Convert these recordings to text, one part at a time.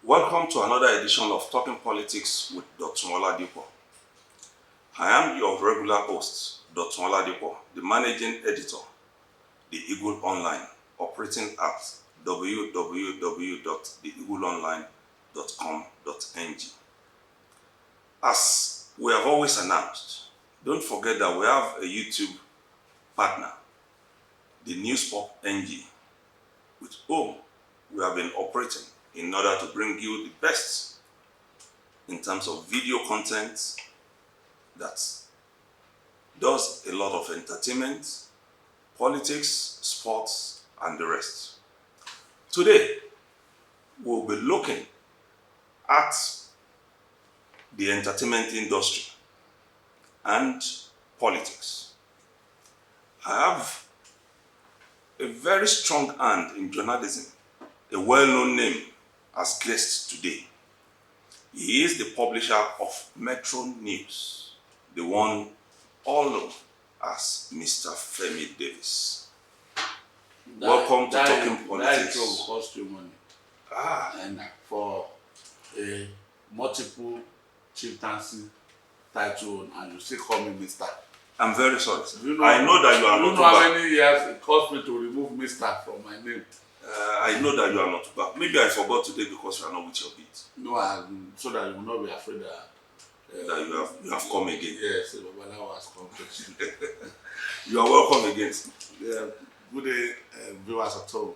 Welcome to another edition of Talking Politics with Dotun Oladipo. I am your regular host, Dotun Oladipo, the managing editor, The Eagle Online, operating at www.theeagleonline.com.ng. As we have always announced, don't forget that we have a YouTube partner, the News Pop NG, with whom we have been operating in order to bring you the best in terms of video content that does a lot of entertainment, politics, sports, and the rest. Today, we'll be looking at the entertainment industry and politics. I have a very strong hand in journalism, a well-known name as guest today. He is the publisher of Metro News, the one all known as Mr. Femi Davies. Welcome to Talking Politics. That will cost you money. And for a multiple chieftaincy title, and you still call me Mr. I'm very sorry. You know, I know that you are not. You know how many years it cost me to remove Mr. from my name? I know that you are not back. Maybe I forgot today because you are not with your beat. No, so that you will not be afraid that you have come again. Yes, Babalawo has come. You are welcome again. Yeah, good day, viewers at home.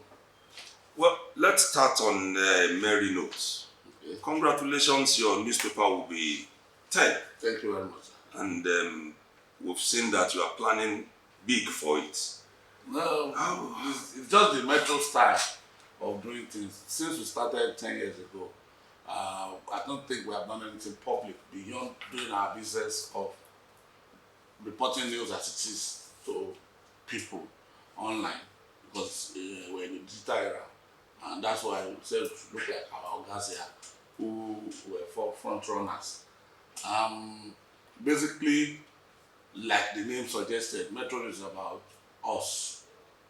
Well, let's start on merry notes. Okay. Congratulations, your newspaper will be 10. Thank you very much. And we've seen that you are planning big for it. No, it's just the Metro style of doing things. Since we started 10 years ago, I don't think we have done anything public beyond doing our business of reporting news as it is to people online, because we're in the digital era, and that's why we said we should look like our guys here who were front runners. Basically, like the name suggested, Metro is about us.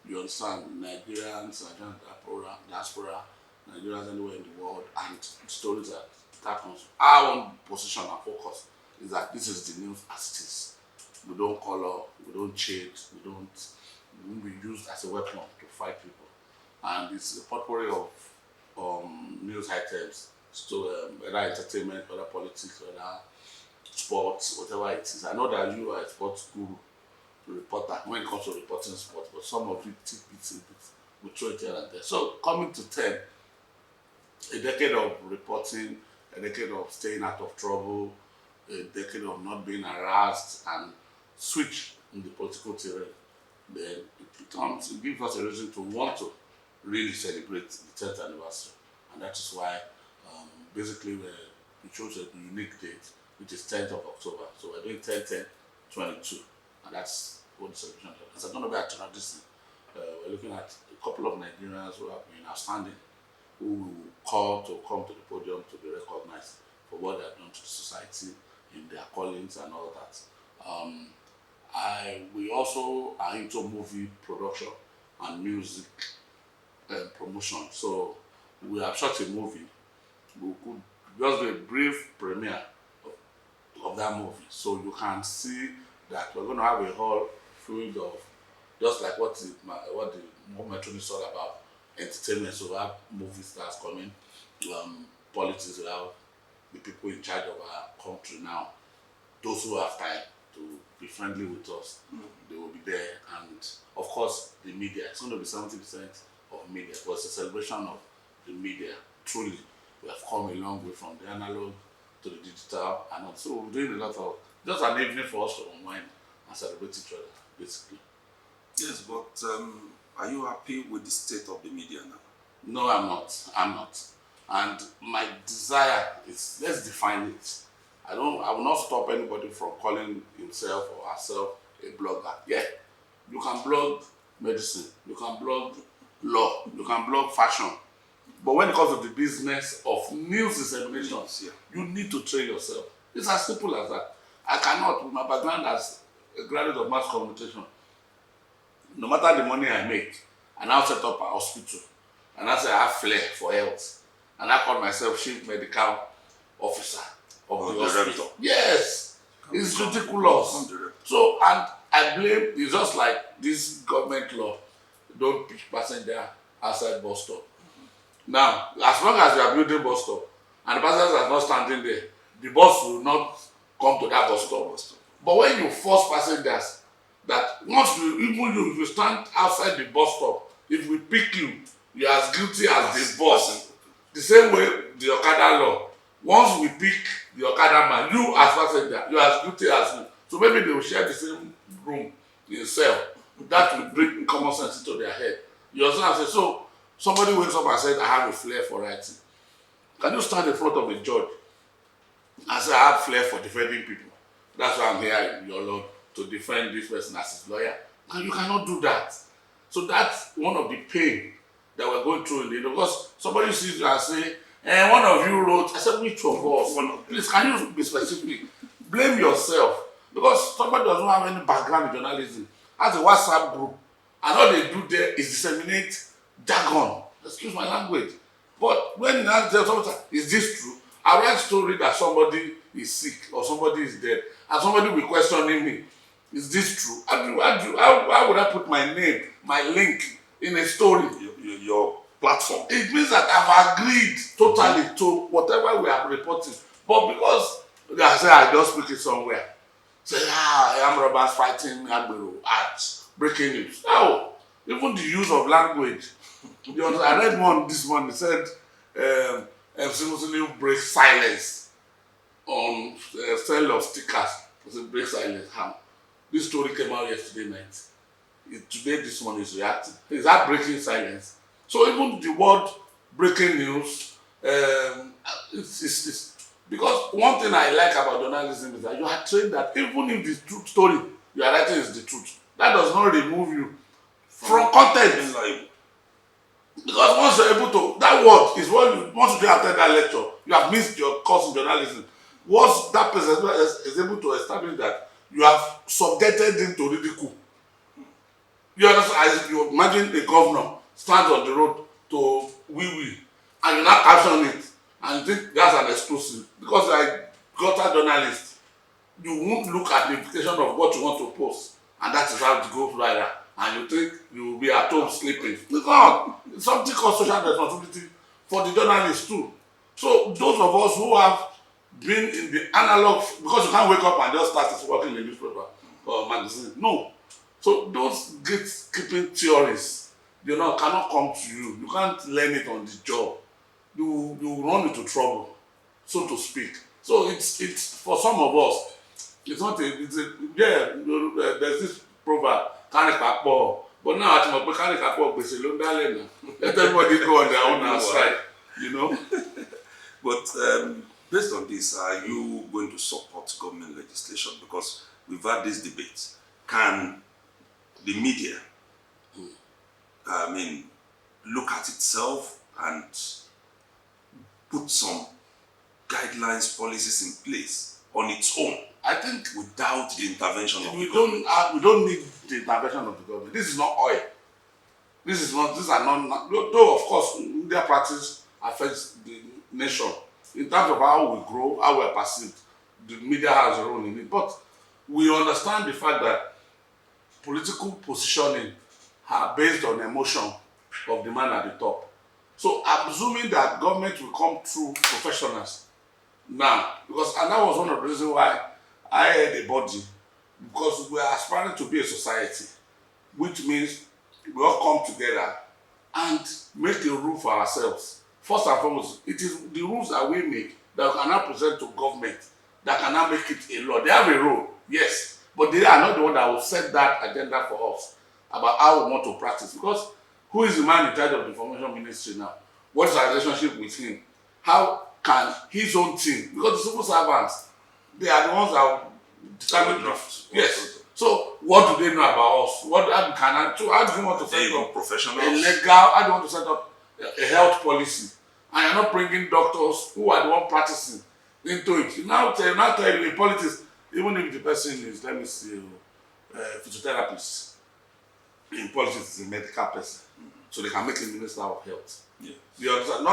You understand? Nigerians, diaspora, Nigerians anywhere in the world, and stories that happens. Our own position and focus is that this is the news as it is. We don't color, we don't change, we won't be used as a weapon to fight people. And it's a potpourri of news items, so whether entertainment, whether politics, whether sports, whatever it is. I know that you are a sports guru, reporter when it comes to reporting sports, but some of you tidbits we throw it here and there. So coming to 10, a decade of reporting, a decade of staying out of trouble, a decade of not being harassed and switch in the political terrain, then it gives us a reason to want to really celebrate the 10th anniversary. And that is why basically we chose a unique date, which is 10th of October. So we're doing 10-10-22. And that's what the celebration is. It's going to be a tradition. We're looking at a couple of Nigerians who have been outstanding, who will call to come to the podium to be recognized for what they have done to the society in their callings and all that. We also are into movie production and music promotion. So we have shot a movie. We could just do a brief premiere of that movie, so you can see that we're going to have a whole field of, just like what the Metro is all about, entertainment. So we have movie stars coming, politics, we have the people in charge of our country now, those who have time to be friendly with us, they will be there. And of course, the media, it's going to be 70% of media, but it's a celebration of the media. Truly, we have come a long way from the analog to the digital, and so we're doing a lot of, just an evening for us to unwind and celebrate each other, basically. Yes, but are you happy with the state of the media now? No, I'm not. And my desire is, let's define it. I will not stop anybody from calling himself or herself a blogger. Yeah, you can blog medicine, you can blog law, you can blog fashion. But when it comes to the business of news dissemination, you need to train yourself. It's as simple as that. I cannot, with my background as a graduate of mass communication, no matter the money I make, I now set up a hospital, and I say I have flair for health, and I call myself chief medical officer of the hospital. Director. Yes, it's ridiculous. So, and I blame, it's just like this government law, don't pick passenger outside bus stop. Now, as long as you are building bus stop and the passengers are not standing there, the bus will not come to that bus stop. But when you force passengers, that once you, even you, if you stand outside the bus stop, if we pick you, you are as guilty as the bus. The same way the Okada law. Once we pick the Okada man, you as passenger, you are as guilty as me. So maybe they will share the same room in cell. That will bring common sense into their head. You understand? So somebody wakes up and says, I have a flair for writing. Can you stand in front of a judge and say, I have flair for defending people? That's why I'm here, your Lord, to defend this person as his lawyer. And you cannot do that. So that's one of the pain that we're going through in the, because somebody sees you and say, one of you wrote, I said, which of us? Please, can you be specific? Blame yourself. Because somebody doesn't have any background in journalism, has a WhatsApp group, and all they do there is disseminate jargon. Excuse my language. But when you ask them, is this true? I write story that somebody is sick or somebody is dead, and somebody will be questioning me, is this true? How would I put my name, my link in a story? Your platform. It means that I've agreed totally to whatever we are reporting. But because I say I just speak it somewhere, say, I am robbers fighting Agbero at breaking news. No, even the use of language. You know, I read one this morning, it said, MC Muslim break silence on sale of stickers. It said break silence. How? This story came out yesterday night. Today, this one is reacting. Is that breaking silence? So even the word breaking news, it's because one thing I like about journalism is that you are trained that even if the truth story you are writing is the truth, that does not remove you from content. Because once you're able to, that word is what you, once you attend that lecture, you have missed your course in journalism. Once that person is able to establish that, you have subjected him to ridicule. You understand? As you imagine a governor stands on the road to wee, and you not caption it, and you think that's an exclusive. Because like gutter journalist, you won't look at the implication of what you want to post, and that is how it goes viral. And you think you will be at home sleeping. Because it's something called social responsibility for the journalists too. So those of us who have been in the analog, because you can't wake up and just start working in a newspaper or magazine. No. So those gatekeeping theories, you know, cannot come to you. You can't learn it on the job. You run into trouble, so to speak. So it's for some of us, it's not there's this proverb, carry kakpo. But now I think carry kakpo gbese lo ndale na. Let everybody go on their own side, you know. But based on this, are you going to support government legislation? Because we've had this debate. Can the media, look at itself and put some guidelines, policies in place on its own? I think without the intervention of we don't need the intervention of the government. This is not oil. These are not, though of course media practice affects the nation in terms of how we grow, how we are perceived. The media has a role in it, but we understand the fact that political positioning are based on emotion of the man at the top. So I'm assuming that government will come through professionals now, because and that was one of the reasons why I had a body, because we are aspiring to be a society, which means we all come together and make a rule for ourselves. First and foremost, it is the rules that we make that we can now present to government that can now make it a law. They have a role, yes, but they are not the one that will set that agenda for us about how we want to practice. Because who is the man in charge of the information ministry now? What is our relationship with him? How can his own team, because the civil servants, they are the ones that will determine drafts. Yes. So what do they know about us? How do you want to set up professionals? A legal? How do you want to set up a health policy? And you're not bringing doctors who are the one practicing into it. Now tell you in politics, even if the person is, let me see, physiotherapist, in politics is a medical person. so they can make a Minister of Health. Yeah. You understand?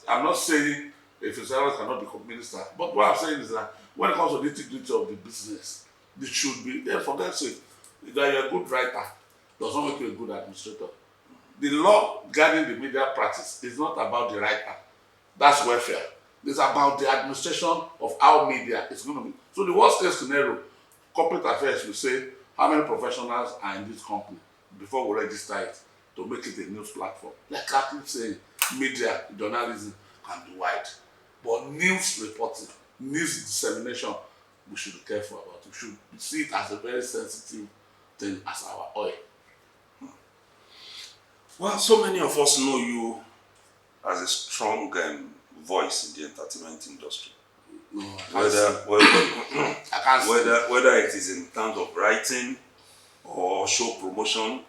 I'm not saying a physiologist cannot become minister, but what I'm saying is that when it comes to the nitty-gritty of the business, this should be there. For God's sake, that you're a good writer does not make you a good administrator. The law guiding the media practice is not about the writer. That's welfare. It's about the administration of how media is going to be. So the worst case scenario, corporate affairs will say how many professionals are in this company before we register it to make it a news platform. Like I keep saying, media, journalism can be wide. But news reporting, news dissemination, we should be careful about. We should see it as a very sensitive thing as our oil. Well, so many of us know you as a strong voice in the entertainment industry. No, whether it is in terms of writing or show promotion,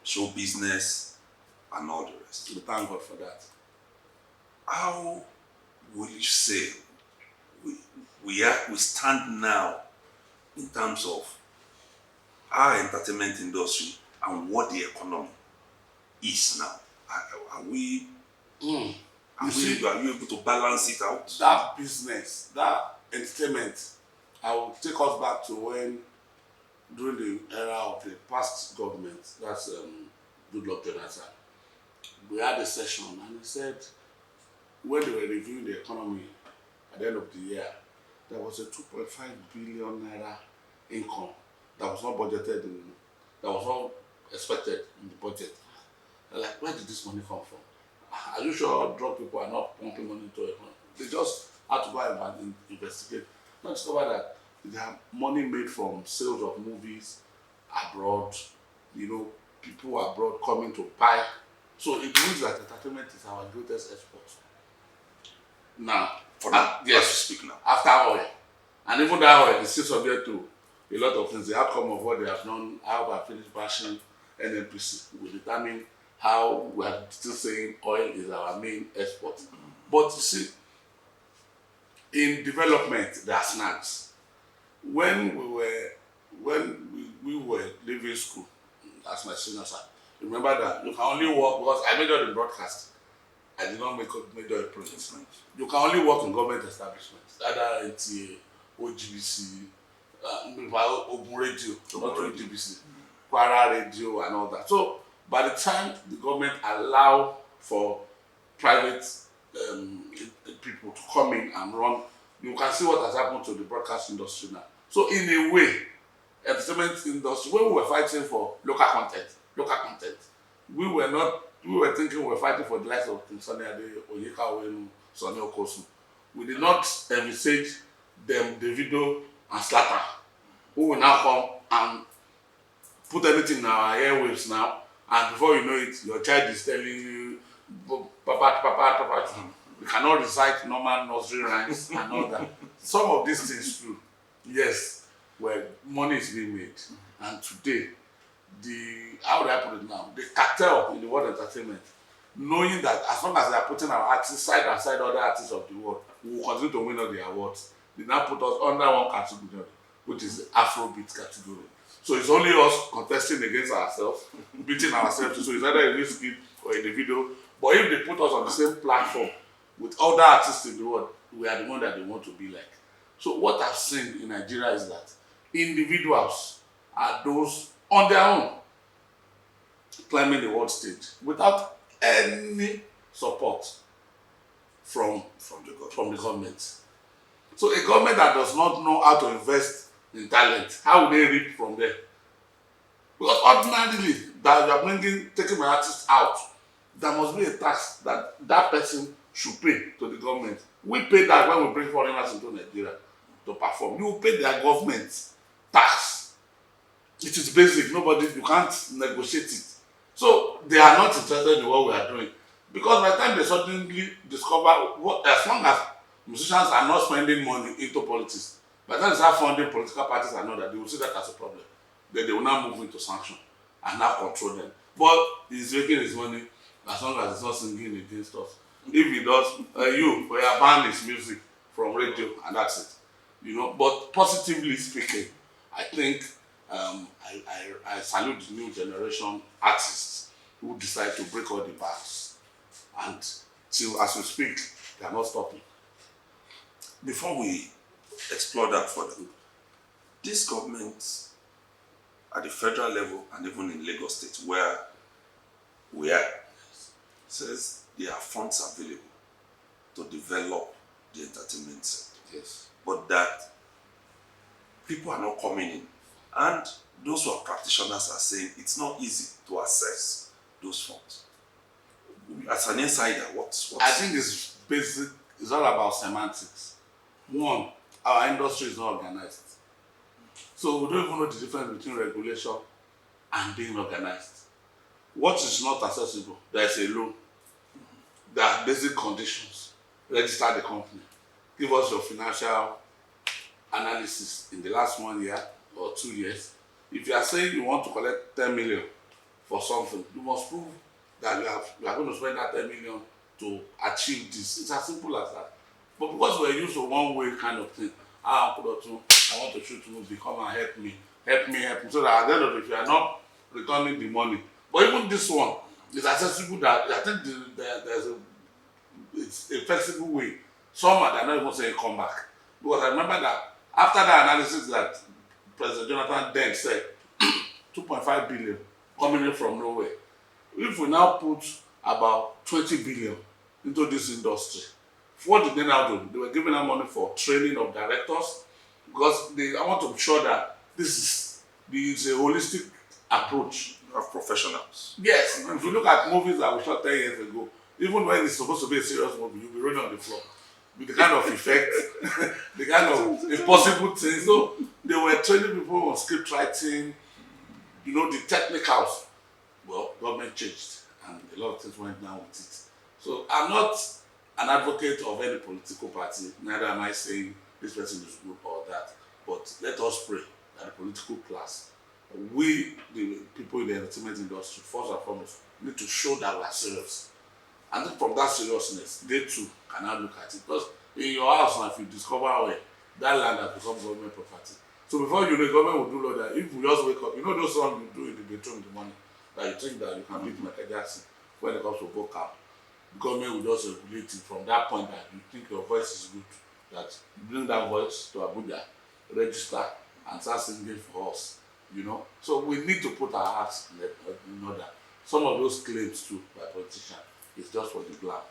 show business, and all the rest. We thank God for that. How will you say we stand now in terms of our entertainment industry and what the economy is now? Are you able to balance it out? That business, that entertainment, I will take us back to when, during the era of the past government, that's Goodluck Jonathan, we had a session and he said when they were reviewing the economy at the end of the year, there was a 2.5 billion naira income that was not budgeted that was not expected in the budget. Like, where did this money come from? Are you sure drug people are not pumping money into it? They just had to go and investigate. Not discover that they have money made from sales of movies abroad, people abroad coming to buy. So it means that entertainment is our greatest export. Now, yes, speak now. After oil. And even that oil is still subject to a lot of things. The outcome of what they have done, how I finished bashing NNPC will determine how we are still saying oil is our main export. But you see, in development, there are snags. When we were leaving school, as my senior sir, remember that you can only work, because I majored in broadcast. I did not major in print. You can only work in government establishments, either NTA, OGBC, Ogun Radio, not OGBC, Kwara Radio, and all that. So by the time the government allow for private people to come in and run, you can see what has happened to the broadcast industry now. So in a way, entertainment industry, when we were fighting for local content, we were thinking we were fighting for the likes of Sunny Ade, Onyeka Owenu, Sonny Okosun. We did not envisage them, Davido and Slatter, who will now come and put everything in our airwaves now, and before you know it, your child is telling you, Papa. We cannot recite normal nursery rhymes and all that. Some of these things true, yes, where money is being made. And today, how do I put it now? The cartel in the world entertainment, knowing that as long as they are putting our artists side by side other artists of the world, we will continue to win all the awards. They now put us under one category, which is the Afrobeat category. So it's only us contesting against ourselves, beating ourselves. So it's either a whiskey or in the video. But if they put us on the same platform with other artists in the world, we are the one that they want to be like. So what I've seen in Nigeria is that individuals are those on their own climbing the world stage without any support from the government. So a government that does not know how to invest in talent, how will they reap from there? Because ordinarily, that you are taking my artist out, there must be a tax that person should pay to the government. We pay that when we bring foreigners into Nigeria to perform. You pay their government tax. It is basic. You can't negotiate it. So they are not interested in what we are doing. Because by the time they suddenly discover, as long as musicians are not spending money into politics, by the time they start funding political parties and all that, they will see that as a problem. Then they will now move into sanction and now control them. But he's making his money as long as he's not singing against us. If he does, you ban his music from radio, and that's it. But positively speaking, I think I salute the new generation artists who decide to break all the bars. And till as we speak, they are not stopping. Before we explore that further, this government at the federal level and even in Lagos State, where we are, says there are funds available to develop the entertainment sector. Yes. But that people are not coming in. And those who are practitioners are saying it's not easy to access those funds. As an insider, what's I think it's basic, it's all about semantics. One, our industry is not organized. So we don't even know the difference between regulation and being organized. What is not accessible? There is a loan. There are basic conditions. Register the company. Give us your financial analysis in the last 1 year or 2 years. If you are saying you want to collect 10 million for something, you must prove that you are going to spend that 10 million to achieve this. It's as simple as that. But because we're used to one way kind of thing, I want to shoot a movie, come and help me. So that at the end of it, if you are not returning the money. But even this one is accessible that I think it's a flexible way. Some are not even saying come back. Because I remember that after that analysis that President Jonathan then said 2.5 billion coming in from nowhere. If we now put about 20 billion into this industry, what did they now do? They were giving out money for training of directors because I want to be sure that this is a holistic approach. of professionals? Yes, if you look at movies that we shot 10 years ago, even when it's supposed to be a serious movie, you'll be rolling on the floor with the kind of effect, the kind of impossible things. So they were training people on script writing, the technicals. Well, government changed and a lot of things went down with it. So I'm not an advocate of any political party, neither am I saying this person is good or that. But let us pray that the political class, we, the people in the entertainment industry, first and foremost, need to show that we are serious. And then from that seriousness, they too can now look at it. Because in your house now, if you discover where that land has become government property. So before you know, the government will do all that. If we just wake up, those songs you do in the bedroom in the morning, that you think that you can beat Michael Jackson when it comes to vocal. The government will just regulate it from that point that you think your voice is good, that you bring that voice to Abuja, register, and start singing for us. So we need to put our hearts in order. Some of those claims too by politicians is just for the glam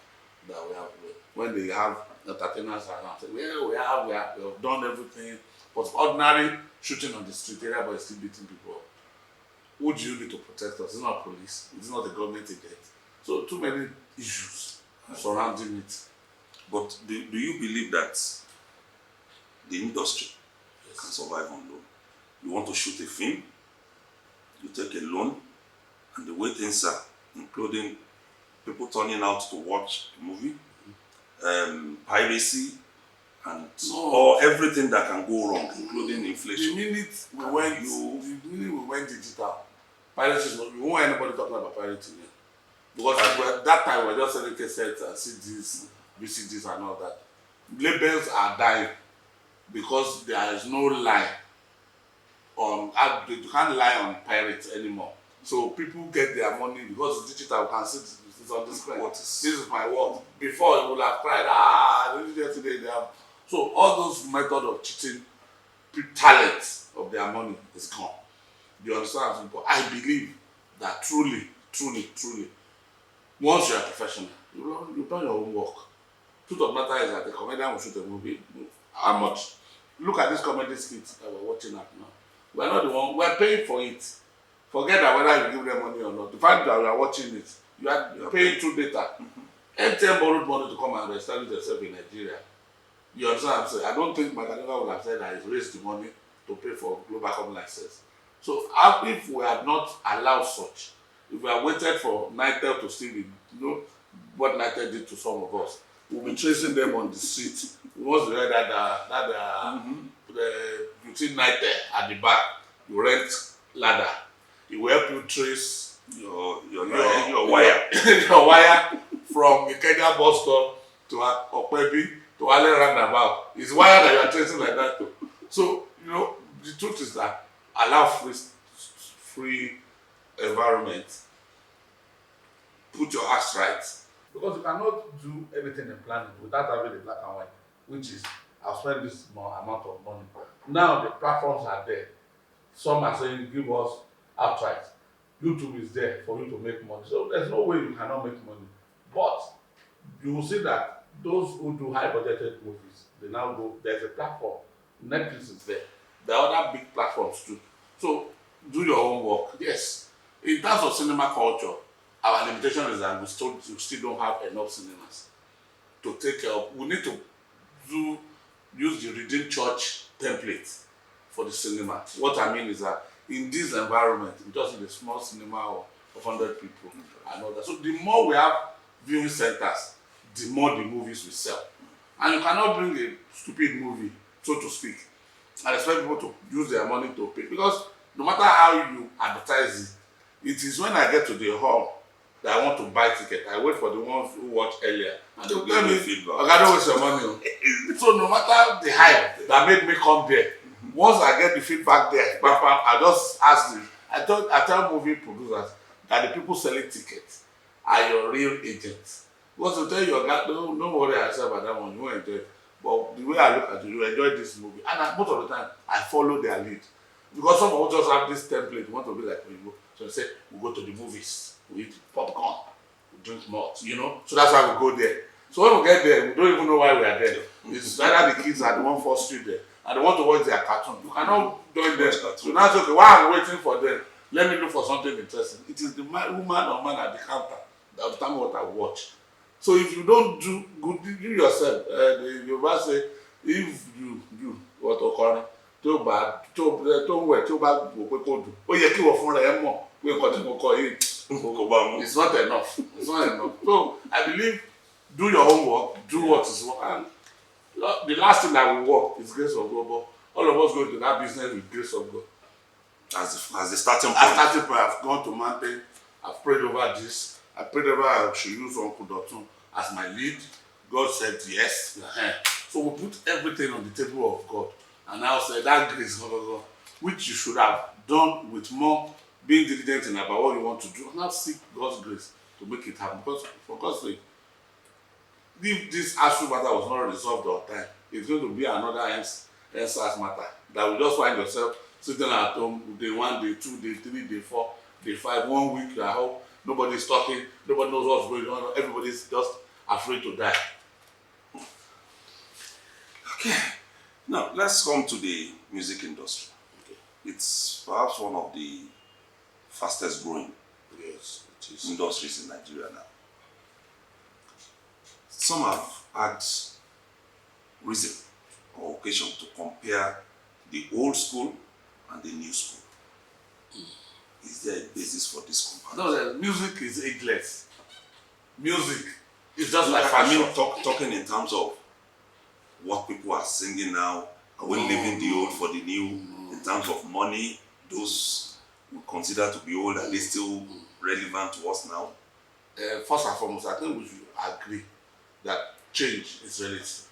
that we have. When they have entertainers around, say, well, we have done everything. But ordinary shooting on the street area, but still beating people up. Who do you need to protect us? It's not police. It's not the government agent. So too many issues surrounding it. But do you believe that the industry can survive on loan? You want to shoot a film, you take a loan, and the way things are, including people turning out to watch a movie, piracy, and or everything that can go wrong, including inflation. The minute we went digital, piracy, we won't want anybody talking about piracy again. Because at that time we were just selling cassettes and CDs, VCDs and all that. Labels are dying because there is no lie you can't lie on pirates anymore. So people get their money because it's digital, we can see it's on the screen. This is my work. Before you would have cried, yesterday they have. So all those methods of cheating talent of their money is gone. You understand? But I believe that truly, once you are professional, you've done your own work. Truth of matter is that the comedian will shoot a movie. How much? Look at this comedy skit that we're watching at now. We're not the one, we're paying for it. Forget that whether you give them money or not. The fact that we are watching it, you are paying through data. MTN borrowed money to come and establish themselves in Nigeria. You understand what I'm saying? I don't think Magadeva would have said that he's raised the money to pay for Globacom license. So if we had not allowed such, if we had waited for Nitel to steal it, what Nitel did to some of us, we'll be tracing them on the street. Once we heard that you see Nitel at the back, you rent ladder. It will help you trace your wire. Your wire from the Kenya bus stop to Okpebi to Ale roundabout. It's wire that you are tracing like that too. So, the truth is that allow free environment. put your acts right. Because you cannot do anything in planning without having the black and white, which is I'll spend this amount of money. Now the platforms are there. Some are saying give us outright. YouTube is there for you to make money. So there's no way you cannot make money. But you will see that those who do high budgeted movies, they now go, there's a platform. Netflix is there. There are other big platforms too. So do your homework. Yes. In terms of cinema culture, our limitation is that we still don't have enough cinemas to take care of. We need to use the Redeemed Church template for the cinema. What I mean is that in this environment, just in a small cinema of 100 people and all that. So the more we have viewing centers, the more the movies we sell. And you cannot bring a stupid movie, so to speak, and expect people to use their money to pay. Because no matter how you advertise it, it is when I get to the hall that I want to buy ticket. I wait for the ones who watch earlier. And they will tell me, I don't waste your money. So no matter the hype that made me come there, once I get the feedback there, I just ask them. I tell movie producers that the people selling tickets are your real agents. Because to tell your guy, don't worry yourself about that one, you won't enjoy it. But the way I look at it, you enjoy this movie. And most of the time, I follow their lead. Because some of us just have this template, you want to be like when you go. So they say, we go to the movies, we eat popcorn, we drink malt, So that's why we go there. So when we get there, we don't even know why we are there. It's either the kids are the 1 Street there, and they want to watch their cartoon. You cannot join them. So now it's okay, while I'm waiting for them, let me look for something interesting. It is the woman or man at the counter that will tell me what I watch. So if you don't do good, do yourself. The Yoruba say, if you what occurring, tó bá wẹ̀ tó bá wò pé kó dùn, ó yẹ kí wọ́n fúnra ẹ mọ̀ pé nǹkan tí mo kọ yìí it's not enough. It's not enough. So I believe do your homework, do what is work. And the last thing that will work is grace of God. But all of us go to that business with grace of God. As the starting point. I've gone to mountain, I've prayed over this. I prayed over I should use Uncle Dotun as my lead. God said yes. So we put everything on the table of God. And now say that grace, which you should have done with more being diligent in about what you want to do. Now seek God's grace to make it happen. Because for God's sake, if this ASU matter was not resolved on time, it's going to be another NSAS matter that will just find yourself sitting at home day 1, day 2, day 3, day 4, day 5, 1 week. I hope nobody's talking, nobody knows what's going on, everybody's just afraid to die. Okay, now let's come to the music industry. Okay. It's perhaps one of the fastest growing Yes, industries in Nigeria now. Some have had reason or occasion to compare the old school and the new school. Is there a basis for this comparison? No, music is ageless. Music is just like I mean, fashion. talking in terms of what people are singing now. Are we leaving the old for the new? In terms of money, those we consider to be old, are they still relevant to us now? First and foremost, I think we should agree that change is relative.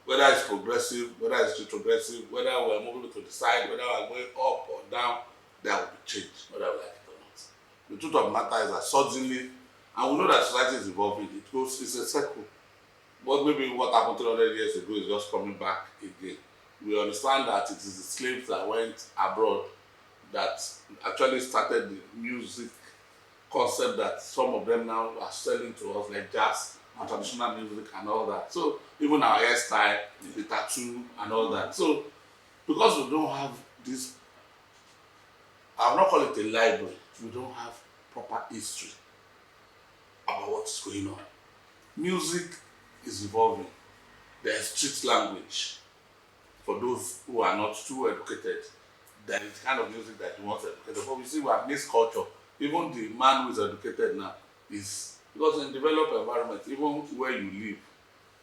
Whether it's progressive, whether it's retrogressive, whether we're moving to the side, whether we're going up or down, there will be change, whether we like it or not. The truth of the matter is that suddenly, and we know that society is evolving, it's a circle. But maybe what happened 300 years ago is just coming back again. We understand that it is the slaves that went abroad that actually started the music concept that some of them now are selling to us, like jazz and traditional music and all that. So even our hairstyle, the tattoo and all that. So because we don't have this, I'll not call it a library, we don't have proper history about what's going on. Music is evolving. There's street language for those who are not too educated. There is kind of music that you want educated. But we see we have mixed culture. Even the man who is educated now is, because in developed environment, even where you live,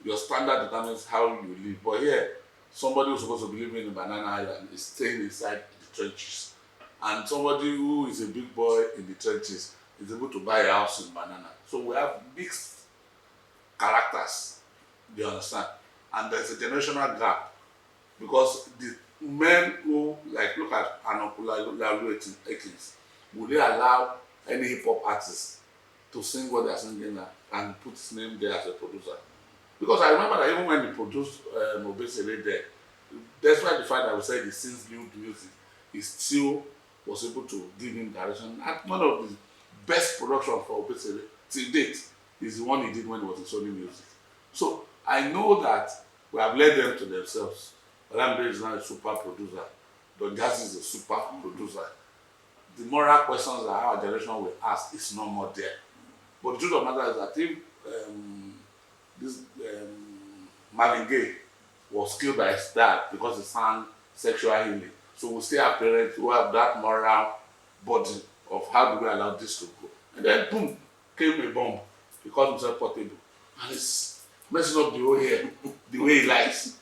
your standard determines how you live. But here, somebody who's supposed to be living in Banana Island is staying inside the trenches. And somebody who is a big boy in the trenches is able to buy a house in Banana. So we have mixed characters, do you understand? And there's a generational gap because the men who look at Uncle Oladipo, would they allow any hip hop artist to sing what they are singing and put his name there as a producer. Because I remember that even when he produced Obesere there, despite the fact that we said he sings new music, he still was able to give him direction. And one of the best production for Obesere till date is the one he did when he was in Sony Music. So I know that we have led them to themselves. Olamide is now a super producer. Don Jazzy is a super producer. The moral questions that our generation will ask is no more there. But the truth of the matter is that if this Marvin Gaye was killed by his dad because he sang sexual healing, so we still have parents who have that moral burden of how do we allow this to go. And then boom, came a bomb. He called himself Portable. And it's messing up the whole hair the way he likes.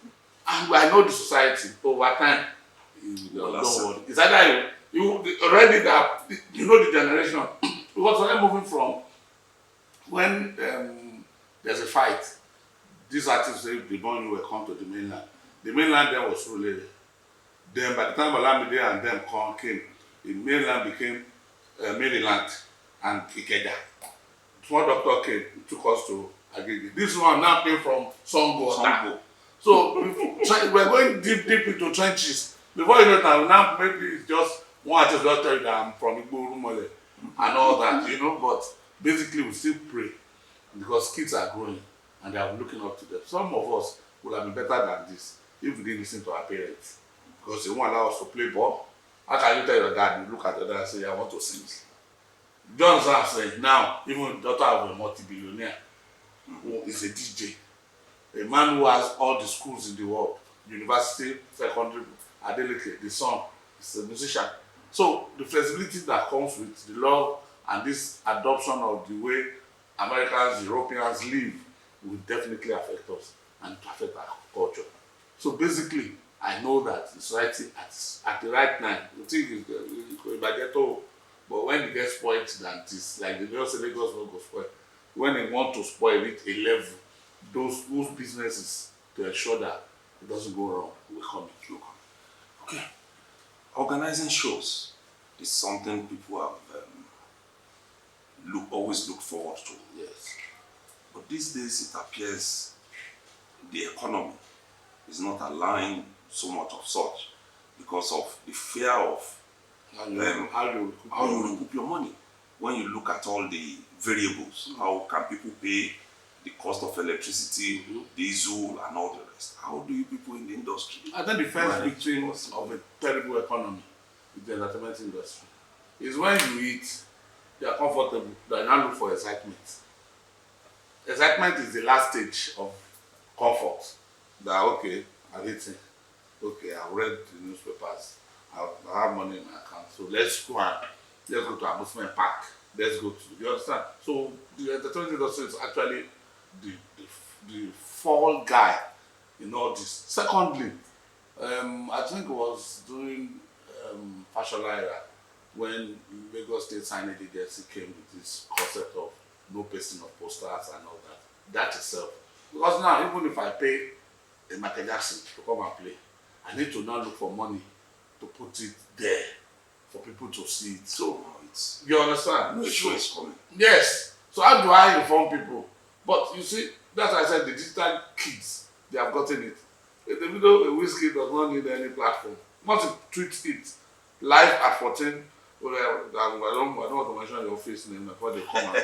And I know the society over time. Don't worry. It's either you already that you know the generation. Because when moving from when there's a fight, these artists say the born will come to the mainland. The mainland then was really. Then by the time Olamide and them came, the mainland became Maryland and Ikeja. Small doctor came, took us to Agege. This one now came from Songo. So we're going deep into trenches. Before you know it, now maybe it's just one artist just tell you that I'm from Igbo and all that, you know, but basically we still pray because kids are growing and they are looking up to them. Some of us would have been better than this if we didn't listen to our parents because they won't allow us to play ball. How can you tell your dad, you look at your dad and say, I want to sing? John Sam said, now, even the daughter of a multi-billionaire who is a DJ, a man who has all the schools in the world, university, secondary, Adeleke, the son, is a musician. So the flexibility that comes with the love and this adoption of the way Americans, Europeans live will definitely affect us and affect our culture. So basically, I know that the society at the right time, you think it's ghetto, but when it gets spoiled than this, like the girls say Lagos will go spoil. When they want to spoil it a level, those whose businesses to ensure that it doesn't go wrong will come in. Okay. Organizing shows is something people have always look forward to. Yes. But these days it appears the economy is not allowing so much of such because of the fear of how you recoup your money. When you look at all the variables, how can people pay the cost of electricity, diesel, and all the rest? How do you people in the industry? I think the first victim of a terrible economy with the entertainment industry is when you eat, you are comfortable, but you now look for excitement. Excitement is the last stage of comfort. That okay, I've eaten, okay, I've read the newspapers, I have money in my account, so let's go to amusement park. Let's go to, you understand? So the entertainment industry is actually the fall guy in all this. Secondly, I think it was during Fashola era when Lagos State Signage Agency came with this concept of no pasting of posters and all that. That itself. Because now, even if I pay a Michael Jackson to come and play, I need to now look for money to put it there for people to see it. So, you understand? No show is coming. Yes. So how do I inform people? But you see, that's why I said the digital kids, they have gotten it. The video, a whiskey does not need any platform. Once you tweet it live at 14, well, I don't want to mention your face name before they come out.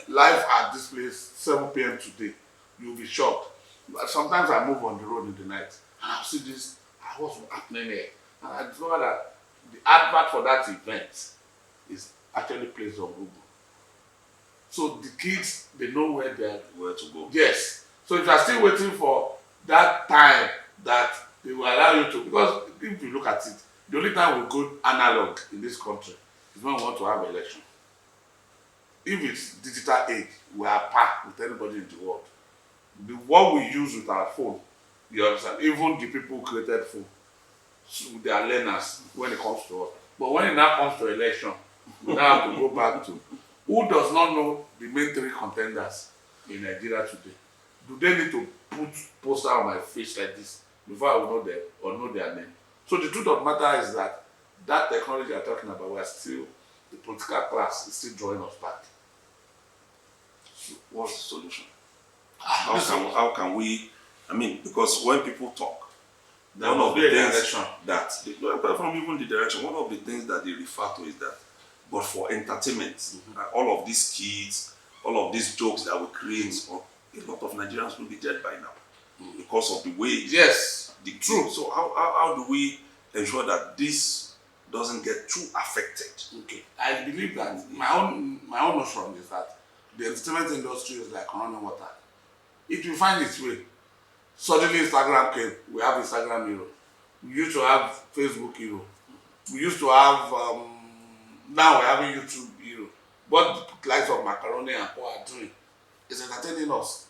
Live at this place, 7 p.m. today. You'll be shocked. But sometimes I move on the road in the night and I'll see this, what's happening here? And I discover that the advert for that event is actually placed on Google. So the kids, they know where to go. Yes. So if you are still waiting for that time that they will allow you to, because if you look at it, the only time we go analog in this country is when we want to have an election. If it's digital age, we are packed with anybody in the world. What we use with our phone, you understand, even the people who created phone, so they are learners when it comes to us. But when it now comes to election, we now have to go back to who does not know the main three contenders in Nigeria today. Do they need to put poster on my face like this before I will know them or know their name? So the truth of the matter is that technology you're talking about, we are still, the political class is still drawing us back. What's the solution? Listen, How can we? I mean, because when people talk, there one must of be the a things direction. that apart from even the direction, one of the things that they refer to is that, but for entertainment, all of these kids, all of these jokes that we create, or a lot of Nigerians will be dead by now because of the way. Yes, The true. So how do we ensure that this doesn't get too affected? okay. I believe that my own notion is that the entertainment industry is like running water. It will find its way. Suddenly Instagram came. We have Instagram hero. We used to have Facebook hero. We used to have now we're having YouTube hero. What the likes of macaroni and co are doing is entertaining us.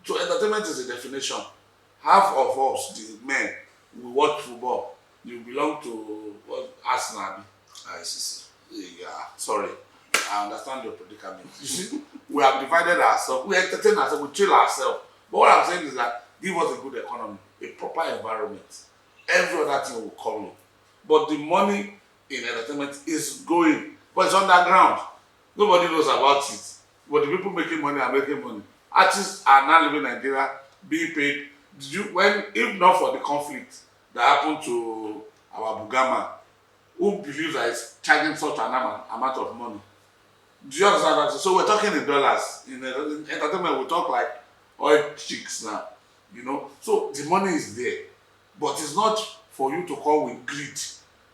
So entertainment is a definition. Half of us, the men, we watch football. You belong to what Arsenal? ICC. Yeah, sorry. I understand your predicament. You see, we have divided ourselves. We entertain ourselves. We chill ourselves. But what I'm saying is that give us a good economy, a proper environment. Every other thing will come in. But the money in entertainment is going, but it's underground. Nobody knows about it. But the people making money are making money. Artists are now living in Nigeria, being paid. If not for the conflict that happened to our Bugama, who believes that it's charging such an amount of money? Do you understand that? So we're talking in dollars. In entertainment, we talk like oil chicks now. So the money is there, but it's not for you to come with greed.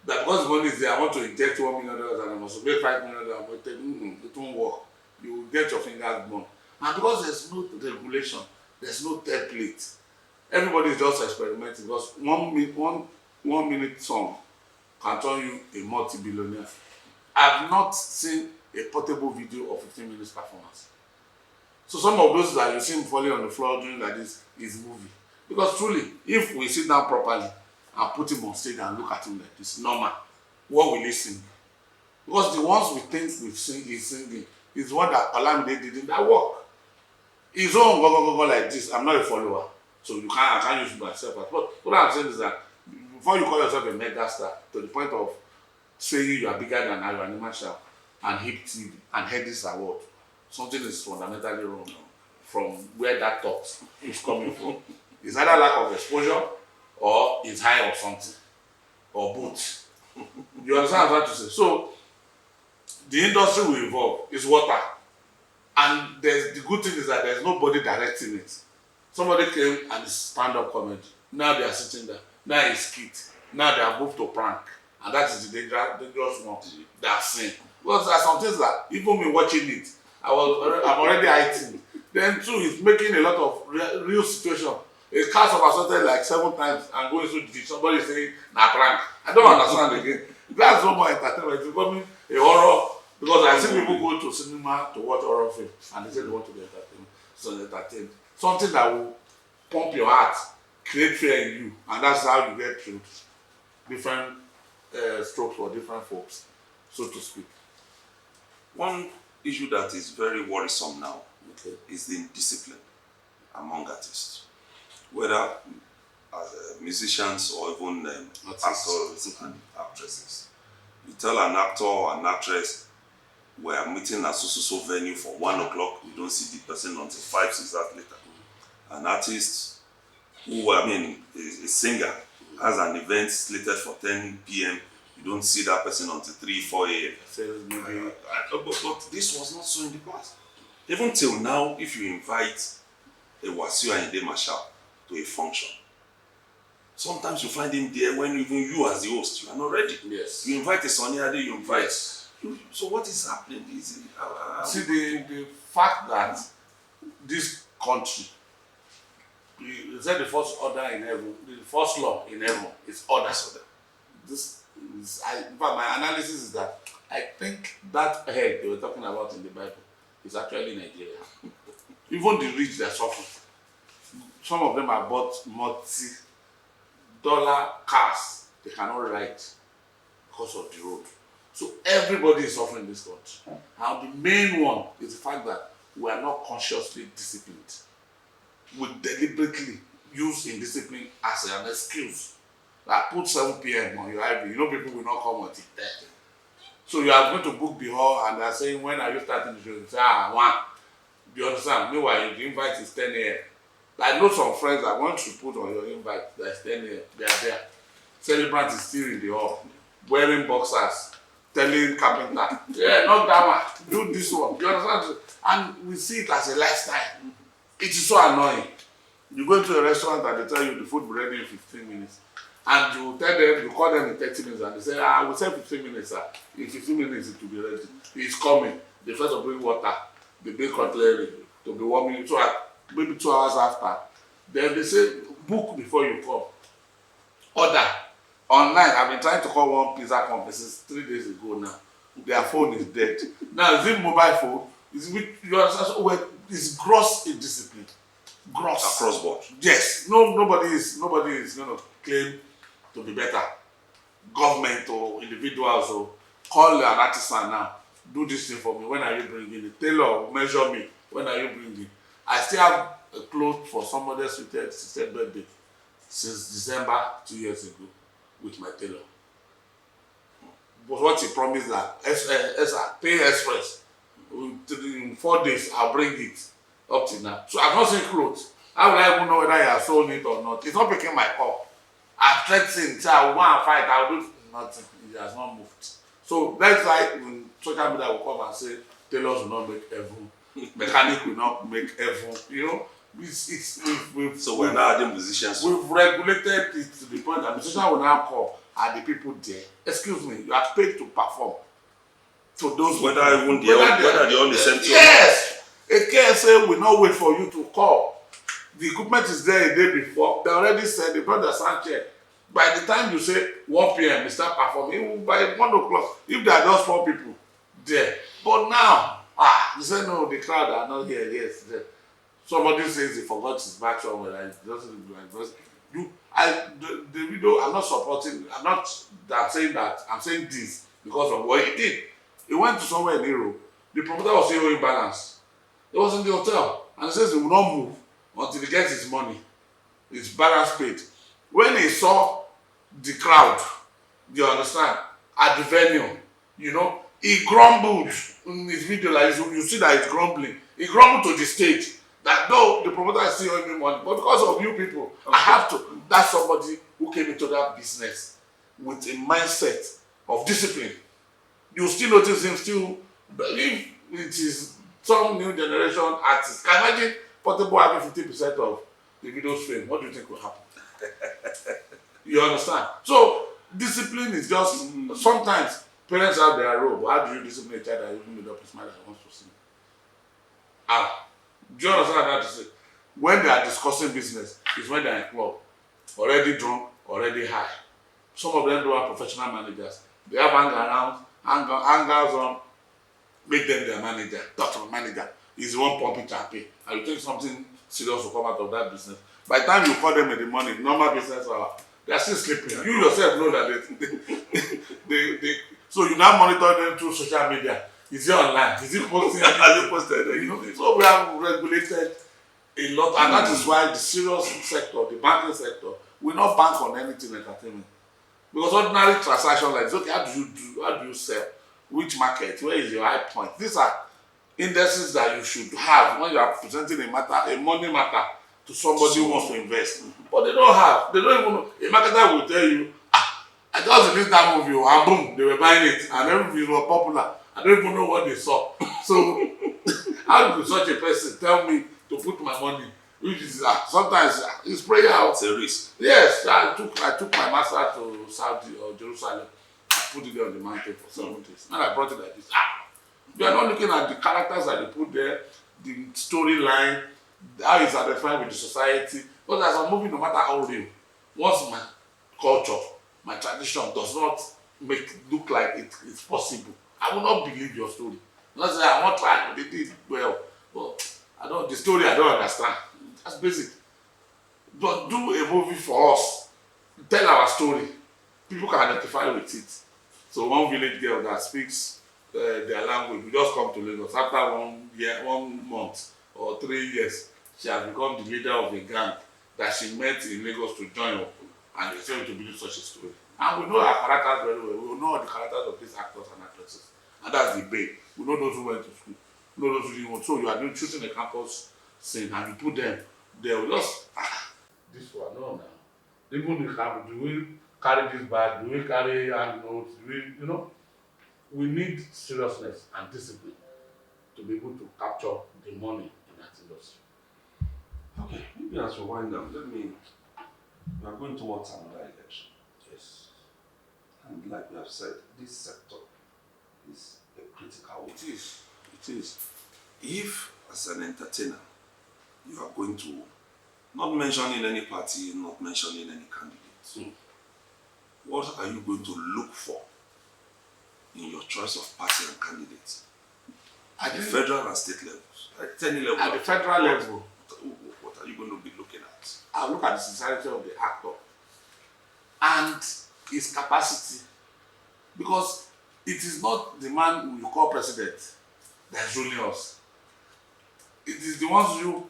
That because the money is there, I want to inject $1 million and I must make $5 million. It won't work. You will get your fingers burned. And because there's no regulation, there's no template. Everybody is just experimenting because one minute song can turn you a multi-billionaire. I've not seen a portable video of 15 minutes performance. So some of those that you see him falling on the floor doing like this is movie. Because truly, if we sit down properly and put him on stage and look at him like this, normal, what will he sing? Because the ones we think he's singing is what that Olamide did in that work. His own go like this. I'm not a follower, so I can't use myself. But what I'm saying is that before you call yourself a mega star, to the point of saying you are bigger than Ayo Animasha and Hip TV and head this award, something is fundamentally wrong from where that thought is coming from. It's either lack of exposure or it's high or something, or both. You understand what I'm trying to say? So the industry will evolve. It's water. And the good thing is that there's nobody directing it. Somebody came and it's stand-up comedy. Now they are sitting there. Now it's skit. Now they have moved to prank. And that is the dangerous one. They are saying. Because there are some things that even me watching it, I'm already heightened. Then too, it's making a lot of real situation. A cast of assaulted like 7 times and going through the somebody saying na prank. I don't understand again. That's no more entertainment. It's becoming a horror. Because I see people go to cinema to watch horror film and they say they want to be entertained. So entertained. Something that will pump your heart, create fear in you, and that's how you get through different strokes for different folks, so to speak. One issue that is very worrisome now is the indiscipline among artists, whether as musicians or even actors and actresses. You tell an actor or an actress, we are meeting at so venue for 1 o'clock, you don't see the person until 5, 6 hours later. An artist who, a singer, has an event slated for 10 p.m., you don't see that person until 3, 4 a.m. But this was not so in the past. Even till now, if you invite a Wasiu Ayinde Marshal to a function, sometimes you find him there when even you as the host, you are not ready. Yes. You invite a Sunny Ade, you invite. Yes. So what is happening? See, the fact that this country, you said the first order in heaven, the first law in heaven is order. In fact, my analysis is that I think that head they were talking about in the Bible is actually Nigeria. Even the rich, they are suffering. Some of them are bought multi-dollar cars they cannot ride because of the road. So everybody is suffering in this country. And the main one is the fact that we are not consciously disciplined. We deliberately use indiscipline as an excuse. Like put 7 p.m. on your IV. People will not come until 10. So you are going to book the hall and they are saying, when are you starting the show? You say, 1. Do you understand? Meanwhile, the invite is 10 a.m. I know some friends that once you put on your invite that's 10 a.m., they are there. Celebrant is still in the hall, wearing boxers, telling carpenter, yeah, not that one, do this one. You understand? And we see it as a lifestyle. It is so annoying. You go to a restaurant and they tell you the food will be ready in 15 minutes. And you tell them, you call them in 30 minutes and they say, we'll say 15 minutes, sir. In 15 minutes it will be ready. It's coming. They first will bring water, they bring cutlery to be warming. So maybe 2 hours after. Then they say, book before you come. Order. Online, I've been trying to call one pizza company since 3 days ago now. Their phone is dead. Now, is it mobile phone? Is it, you understand? Well, it's gross indiscipline. Gross. Across board. Yes. Nobody is going to claim to be better. Government or individuals or call an artisan now. Do this thing for me. When are you bringing it? Tailor, measure me. When are you bringing it? I still have a clothes for somebody's sister's birthday since December 2 years ago with my tailor. But what he promised that pay express in 4 days I'll bring it up to now. So I've not seen clothes. How will I even know whether he has sold it or not? It's not picking my call. I've threatened, say I will go and fight, I'll do nothing. It has not moved. So that's why when social media will come and say tailors will not make heaven, mechanic will not make heaven, you know. So we're now adding musicians. We've regulated it to the point that musicians will now call, are the people there? Excuse me, you are paid to perform. So those whether they're on the same team. Yes! A KSA will not wait for you to call. The equipment is there a day before. They already said, they brought the sound check. By the time you say 1 p.m., they start performing. By 1 o'clock, if there are just 4 people there. But now, you say no, the crowd are not here. Yes, there. Somebody says he forgot his back somewhere. It doesn't look like this. The video, I'm not supporting, I'm saying that, I'm saying this because of what he did. He went to somewhere in Europe. The promoter was still in balance. He was in the hotel and he says he will not move until he gets his money, his balance paid. When he saw the crowd, you understand, at the venue, you know, he grumbled in his video, like you see that he's grumbling. He grumbled to the stage that though the promoter is still owing me money, but because of you people, okay, I have to. That's somebody who came into that business with a mindset of discipline. You still notice him still, if it is some new generation artist, can you imagine Portable having 50% of the video's fame? What do you think will happen? You understand? So discipline is just sometimes parents have their role, but how do you discipline a child that even made up his mind that he wants to sing? Do you understand what I have to say? When they are discussing business, it's when they are in club, already drunk, already high. Some of them do have professional managers. They have hangers on, make them their manager, talk to the manager. He's the one pumping champagne. And you think something serious will come out of that business. By the time you call them in the morning, normal business hour, they are still sleeping. You yourself know that so you now monitor them through social media. Is it online? Is it posting? Has it posted? You know, so we have regulated a lot, and that is why the serious sector, the banking sector, will not bank on anything entertainment. Because ordinary transaction like this, okay, how do you sell? Which market? Where is your high point? These are indices that you should have when you are presenting a money matter to somebody who wants to invest. But they don't have. They don't even know. A marketer will tell you, I just released that movie, and boom, they were buying it, and everything was popular. I don't even know what they saw. So, how could such a person tell me to put my money? Which is sometimes it's prayer. It's a risk. Yes, I took my master to Saudi or Jerusalem. I put it there on the mountain for 7 days. And I brought it like this. You are not looking at the characters that they put there, the storyline, how it's identified with the society. But as I'm moving, no matter how real, once my culture, my tradition does not look like it's possible, I will not believe your story. Not say I won't try, they did well, but the story I don't understand. That's basic. But do a movie for us. Tell our story. People can identify with it. So one village girl that speaks their language, we just come to Lagos. After 1 year, 1 month or 3 years, she has become the leader of a gang that she met in Lagos to join up. And they say to believe such a story. And we know our characters very well. We know the characters of these actors and actresses. And that's the babe. We know those who went to school. No, those really want. So you are doing choosing a campus scene and you put them, they will just this one, no now. Even if do we carry this bag, do we carry hand notes, do we we need seriousness and discipline to be able to capture the money in that industry. Okay, maybe as we wind down, we are going towards another election. Yes. And like we have said, this sector is a critical one. It is. It is. If, as an entertainer, you are going to, not mentioning any party, not mentioning any candidate, what are you going to look for in your choice of party and candidates at the federal and state levels, at any level? At the federal level, what are you going to be looking at? I'll look at the sincerity of the actor and his capacity, because it is not the man you call president that is ruling us. It is the ones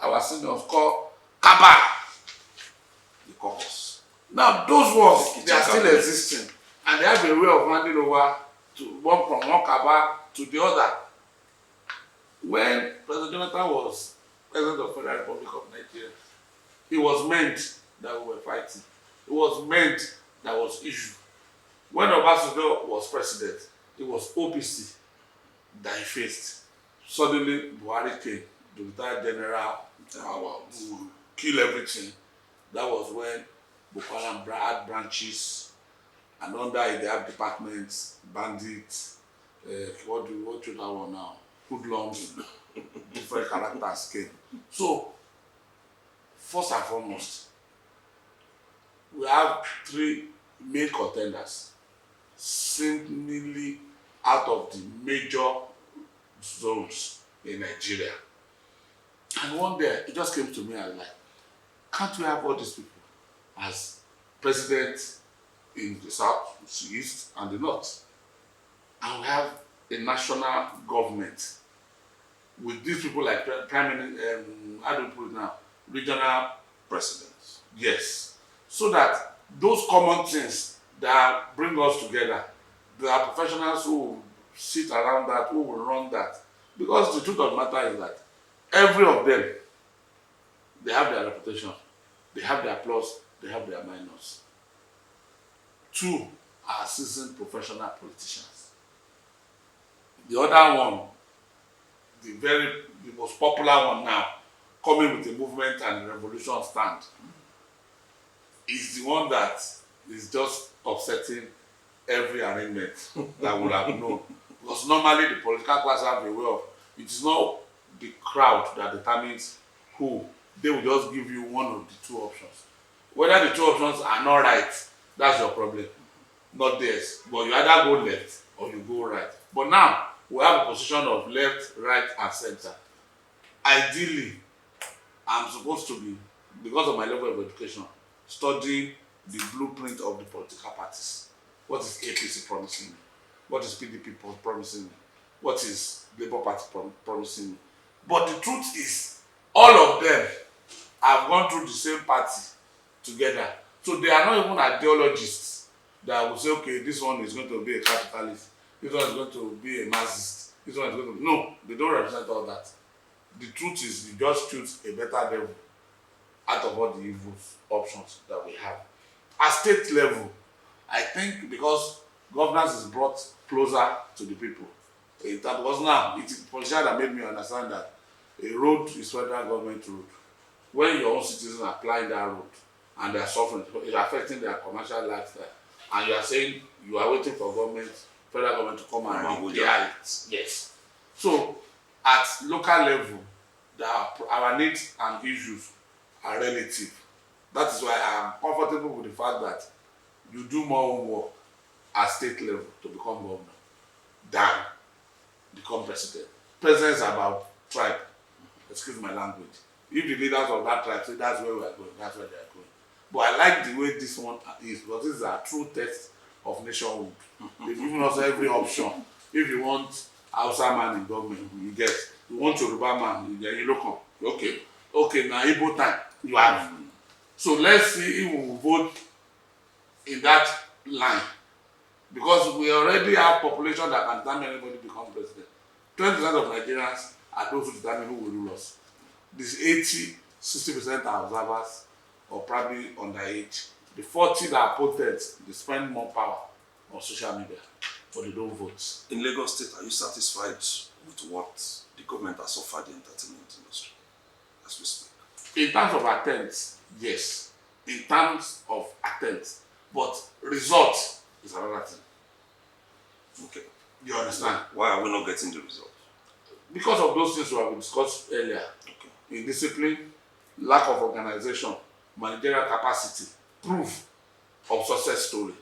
our seniors, call Kaba, The caucus. Now those ones, they are still existing, and they have a way of handing over to one from one Kaba to the other. When President Jonathan was president of the Federal Republic of Nigeria, it was meant that we were fighting. It was meant that was issue. When Obasanjo was president, it was OPC that he faced. Suddenly, Buhari came, the retired general, kill everything. That was when Boko Haram had branches, and under it they have departments, bandits, what do that one now? Hoodlums, different characters came. So, first and foremost, we have three main contenders, seemingly out of the major zones in Nigeria. And one day, it just came to me as like, can't we have all these people as presidents in the south, the east, and the north? And we have a national government with these people like prime minister, how do you put it now? Regional Presidents. yes. So that those common things that bring us together, there are professionals who will sit around that, who will run that. Because the truth of the matter is that every of them, they have their reputation, they have their plus, they have their minus. Two are seasoned professional politicians. The other one, the most popular one now, coming with a movement and revolution stand, is the one that is just upsetting every arrangement that would have known. Because normally the political class have a way of, it is not the crowd that determines who. They will just give you one of the two options. Whether the two options are not right, that's your problem, not theirs. But you either go left or you go right. But now, we have a position of left, right, and center. Ideally, I'm supposed to be, because of my level of education, studying the blueprint of the political parties. What is APC promising me? What is PDP promising me? What is Labour Party promising me? But the truth is, all of them have gone through the same party together. So they are not even ideologists that will say, okay, this one is going to be a capitalist, this one is going to be a Marxist, this one is going to be... No, they don't represent all that. The truth is, you just choose a better level out of all the evil options that we have. At state level, I think because governance is brought closer to the people. That was now, it is politicians that made me understand that a road is federal government road. When your own citizens are applying that road and they are suffering, it's affecting their commercial lifestyle, and you are saying you are waiting for federal government to come and repair it. Yes. So at local level, our needs and issues are relative. That is why I am comfortable with the fact that you do more homework at state level to become governor than become president. President is about tribe. Excuse my language. If the leaders of that tribe say that's where we are going, that's where they are going. But I like the way this one is, because this is a true test of nationhood. They've given us every option. If you want Hausa man in government, you get. You want Yoruba man, you look up. Okay, now Igbo time, you have. So let's see if we will vote in that line. Because we already have population that can determine anybody become president. 20% of Nigerians are those who determine who will rule us. This 60% are observers or probably underage. The 40 that are potent, they spend more power on social media, but they don't vote. In Lagos State, are you satisfied with what the government has offered the entertainment industry as we speak? In terms of attempts, yes. In terms of attempts, but result is another thing. Okay. You understand? Why are we not getting the result? Because of those things we have discussed earlier. Okay. Indiscipline, lack of organization, managerial capacity, proof of success story.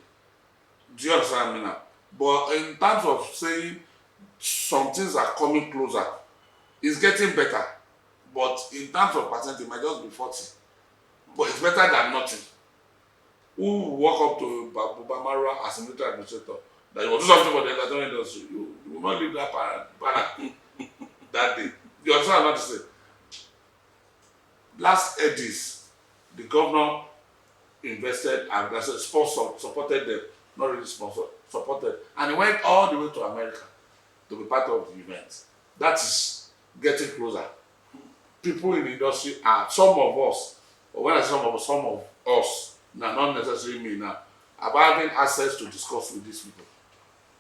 Do you understand me now? But in terms of saying some things are coming closer, it's getting better. But in terms of percent, it might just be 40. But it's better than nothing. Who will walk up to Bamara as a military administrator that you will do something for the entertainment industry? You will not leave that para that day. You understand what I'm saying? Last edges, the governor invested and sponsored, supported them, not really sponsored, supported, and he went all the way to America to be part of the event. That is getting closer. People in the industry are, some of us, or when I say some of us, now not necessarily me now, are having access to discuss with these people.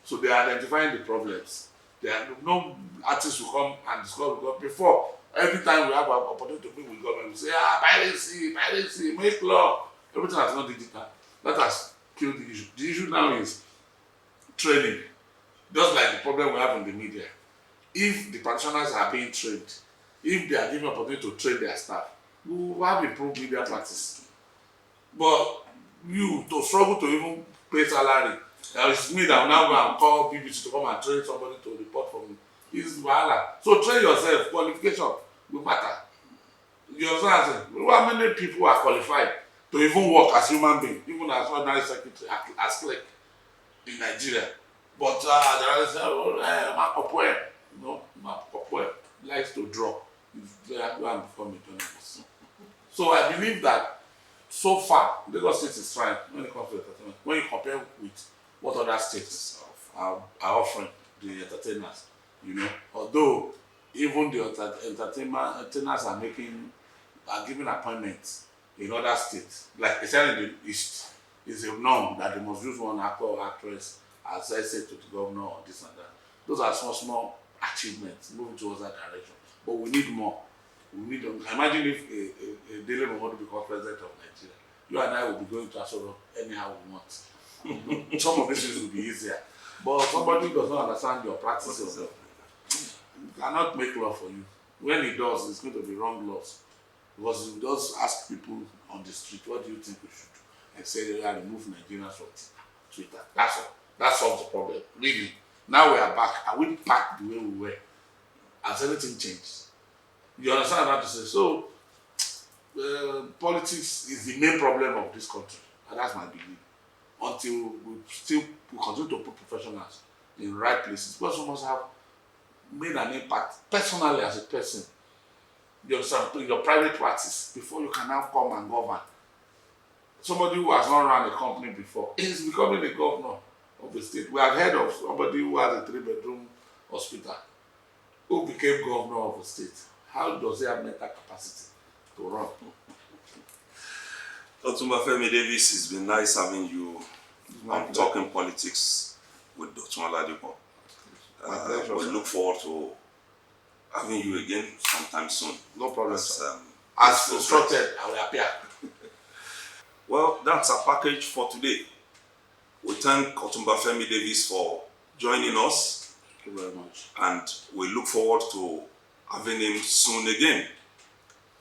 So they are identifying the problems. There are no artists who come and discuss with God before. Every time we have an opportunity to meet with government, we say, piracy, make law. Everything has not digital. That has killed the issue. The issue now is training. Just like the problem we have in the media. If the practitioners are being trained, if they are given opportunity to train their staff, we will have improved media practice. But you to struggle to even pay salary, it's me that will now go and call BBC to come and train somebody to report for me. It's wahala. So train yourself. Qualification will matter. You understand? How many people are qualified to even work as human being, even as ordinary secretary, as clerk in Nigeria? But there is Mark Opwe, Mark Opwe likes to draw. He's there go and become a journalist. So I believe that so far Lagos State is trying when it comes to entertainment. When you compare with what other states are offering the entertainers, although even the entertainers are giving appointments in other states, like especially in the East, it's a norm that they must use one actor or actress as I said to the governor or this and that. Those are small achievements moving towards that direction. But we need more. We need them. Imagine if a Dele Momodu becomes president of Nigeria. You and I will be going to Asoro anyhow we want. Some of these things will be easier. But somebody who does not understand your practice, cannot make law for you. When he does, it's going to be wrong laws. Because he does ask people on the street, what do you think we should do? And say they are remove Nigerians from Twitter. That's all. That solves the problem. Really. Now we are back. Are we back the way we were? Has anything changed? You understand what I'm saying? So, politics is the main problem of this country. And that's my belief. Until we continue to put professionals in the right places. Because we must have made an impact personally as a person. You understand? In your private practice before you can now come and govern. Somebody who has not run a company before is becoming a governor of the state. We have heard of somebody who has a 3-bedroom hospital who became governor of the state. How does he have mental capacity to run? Otunba Femi Davies, it's been nice having you on Talking Politics with Dotun Oladipo. We look forward to having you again sometime soon. No problem. As instructed, I will appear. Well, that's our package for today. We thank Otunba Femi Davies for joining us. Thank you very much. And we look forward to having him soon again.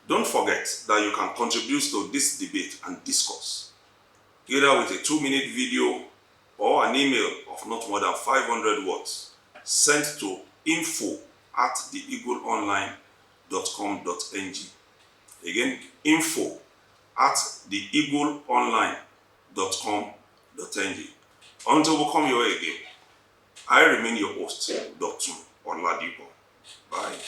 Don't forget that you can contribute to this debate and discourse, either with a 2-minute video or an email of not more than 500 words sent to info@theeagleonline.com.ng. Again, info@theeagleonline.com.ng. Until we come your way again, I remain your host, Dotun Oladipo. Bye.